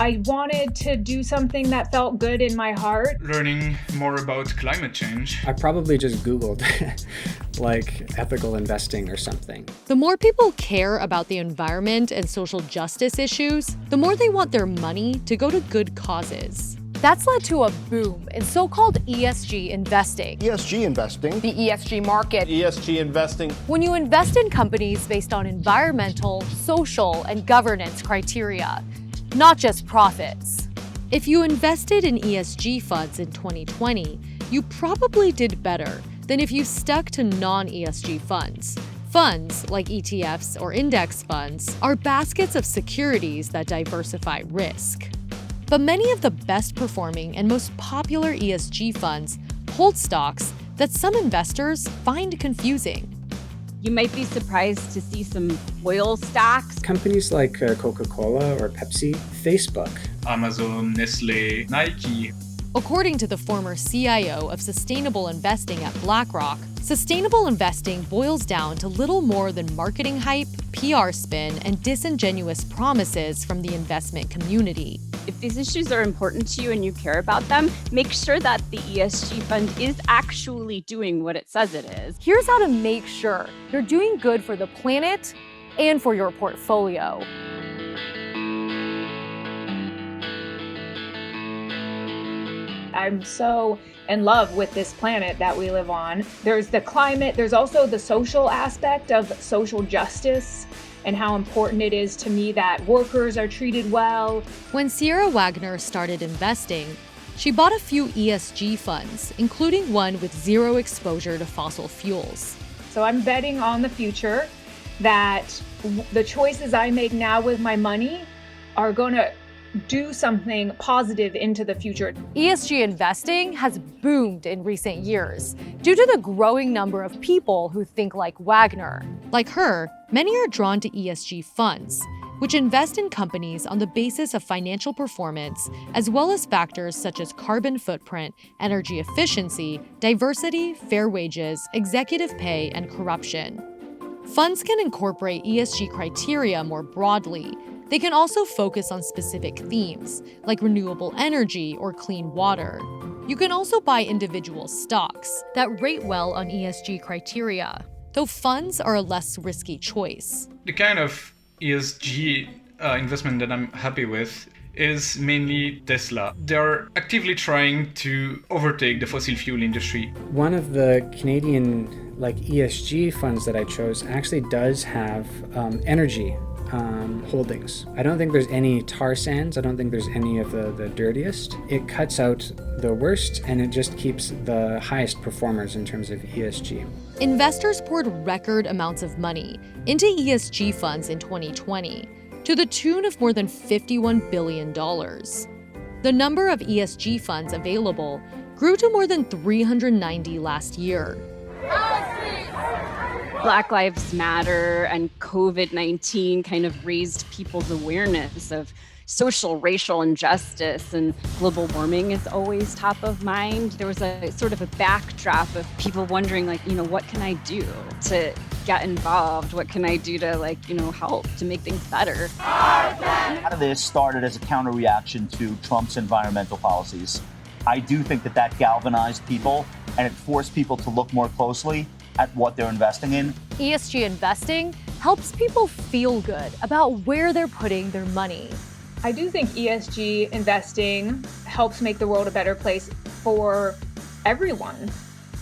I wanted to do something that felt good in my heart. Learning more about climate change. I probably just Googled like ethical investing or something. The more people care about the environment and social justice issues, the more they want their money to go to good causes. That's led to a boom in so-called ESG investing. ESG investing. The ESG market. ESG investing. When you invest in companies based on environmental, social, and governance criteria, not just profits. If you invested in ESG funds in 2020, you probably did better than if you stuck to non-ESG funds. Funds, like ETFs or index funds, are baskets of securities that diversify risk. But many of the best performing and most popular ESG funds hold stocks that some investors find confusing. You might be surprised to see some oil stocks. Companies like Coca-Cola or Pepsi, Facebook, Amazon, Nestle, Nike. According to the former CIO of sustainable investing at BlackRock, sustainable investing boils down to little more than marketing hype, PR spin, and disingenuous promises from the investment community. If these issues are important to you and you care about them, make sure that the ESG fund is actually doing what it says it is. Here's how to make sure you're doing good for the planet and for your portfolio. I'm so in love with this planet that we live on. There's the climate, there's also the social aspect of social justice and how important it is to me that workers are treated well. When Sierra Wagner started investing, she bought a few ESG funds, including one with zero exposure to fossil fuels. So I'm betting on the future that the choices I make now with my money are going to do something positive into the future. ESG investing has boomed in recent years due to the growing number of people who think like Wagner. Like her, many are drawn to ESG funds, which invest in companies on the basis of financial performance, as well as factors such as carbon footprint, energy efficiency, diversity, fair wages, executive pay, and corruption. Funds can incorporate ESG criteria more broadly. They can also focus on specific themes, like renewable energy or clean water. You can also buy individual stocks that rate well on ESG criteria, though funds are a less risky choice. The kind of ESG investment that I'm happy with is mainly Tesla. They're actively trying to overtake the fossil fuel industry. One of the Canadian ESG funds that I chose actually does have energy holdings. I don't think there's any tar sands. I don't think there's any of the dirtiest. It cuts out the worst and it just keeps the highest performers in terms of ESG. Investors poured record amounts of money into ESG funds in 2020 to the tune of more than $51 billion. The number of ESG funds available grew to more than 390 last year. Black Lives Matter and COVID-19 kind of raised people's awareness of social, racial injustice, and global warming is always top of mind. There was a sort of a backdrop of people wondering, what can I do to get involved? What can I do to, help to make things better? A lot of this started as a counter reaction to Trump's environmental policies. I do think that galvanized people and it forced people to look more closely at what they're investing in. ESG investing helps people feel good about where they're putting their money. I do think ESG investing helps make the world a better place for everyone.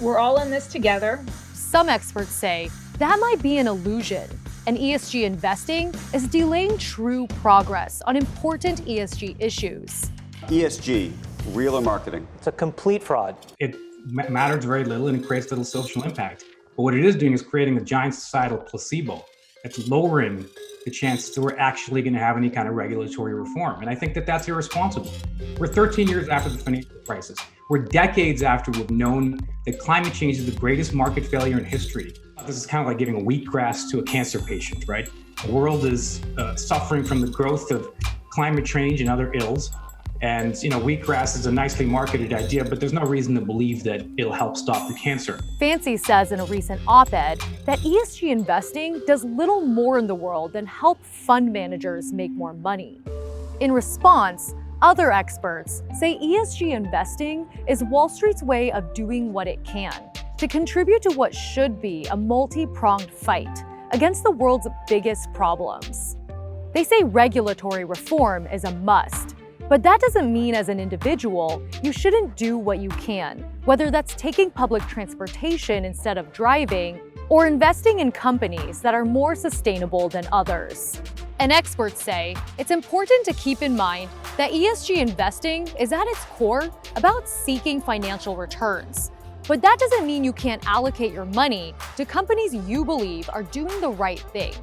We're all in this together. Some experts say that might be an illusion, and ESG investing is delaying true progress on important ESG issues. ESG, real or marketing? It's a complete fraud. It matters very little and it creates little social impact. But what it is doing is creating a giant societal placebo. It's lowering the chances that we're actually going to have any kind of regulatory reform. And I think that that's irresponsible. We're 13 years after the financial crisis. We're decades after we've known that climate change is the greatest market failure in history. This is kind of like giving a wheatgrass to a cancer patient, right? The world is suffering from the growth of climate change and other ills. And, wheatgrass is a nicely marketed idea, but there's no reason to believe that it'll help stop the cancer. Fancy says in a recent op-ed that ESG investing does little more in the world than help fund managers make more money. In response, other experts say ESG investing is Wall Street's way of doing what it can to contribute to what should be a multi-pronged fight against the world's biggest problems. They say regulatory reform is a must, but that doesn't mean as an individual, you shouldn't do what you can, whether that's taking public transportation instead of driving or investing in companies that are more sustainable than others. And experts say it's important to keep in mind that ESG investing is at its core about seeking financial returns. But that doesn't mean you can't allocate your money to companies you believe are doing the right thing.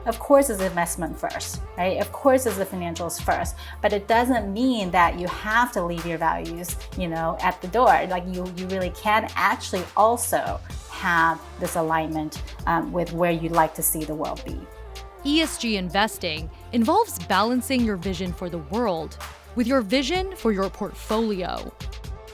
Of course, it's investment first, right? Of course, it's the financials first, but it doesn't mean that you have to leave your values, at the door. Like you really can actually also have this alignment with where you'd like to see the world be. ESG investing involves balancing your vision for the world with your vision for your portfolio.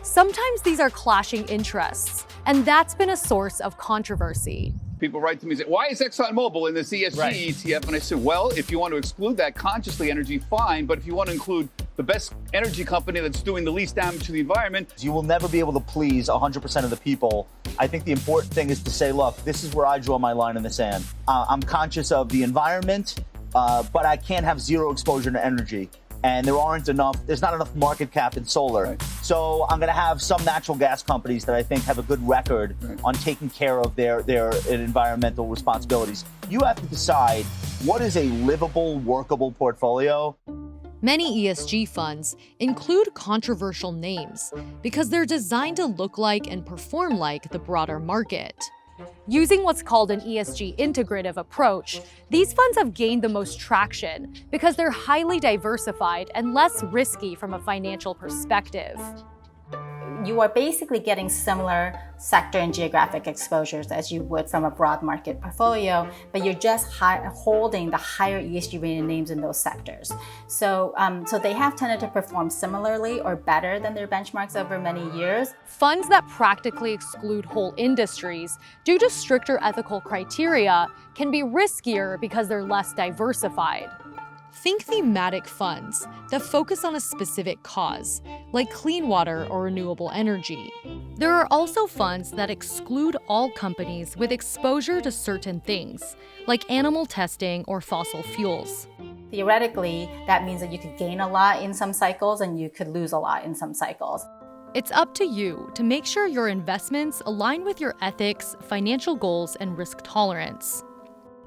Sometimes these are clashing interests, and that's been a source of controversy. People write to me and say, why is ExxonMobil in this ESG ETF? And I said, well, if you want to exclude that consciously energy, fine. But if you want to include the best energy company that's doing the least damage to the environment. You will never be able to please 100% of the people. I think the important thing is to say, look, this is where I draw my line in the sand. I'm conscious of the environment, but I can't have zero exposure to energy. And there's not enough market cap in solar. Right. So I'm going to have some natural gas companies that I think have a good record on taking care of their environmental responsibilities. You have to decide what is a livable, workable portfolio. Many ESG funds include controversial names because they're designed to look like and perform like the broader market. Using what's called an ESG integrative approach, these funds have gained the most traction because they're highly diversified and less risky from a financial perspective. You are basically getting similar sector and geographic exposures as you would from a broad market portfolio, but you're just holding the higher ESG rated names in those sectors. So they have tended to perform similarly or better than their benchmarks over many years. Funds that practically exclude whole industries due to stricter ethical criteria can be riskier because they're less diversified. Think thematic funds that focus on a specific cause, like clean water or renewable energy. There are also funds that exclude all companies with exposure to certain things, like animal testing or fossil fuels. Theoretically, that means that you could gain a lot in some cycles and you could lose a lot in some cycles. It's up to you to make sure your investments align with your ethics, financial goals, and risk tolerance.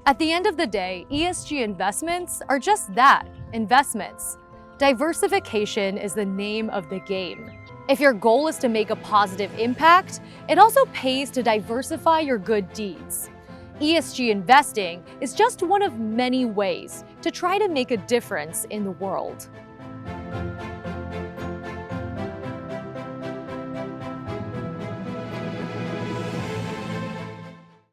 At the end of the day, ESG investments are just that, investments. Diversification is the name of the game. If your goal is to make a positive impact, it also pays to diversify your good deeds. ESG investing is just one of many ways to try to make a difference in the world.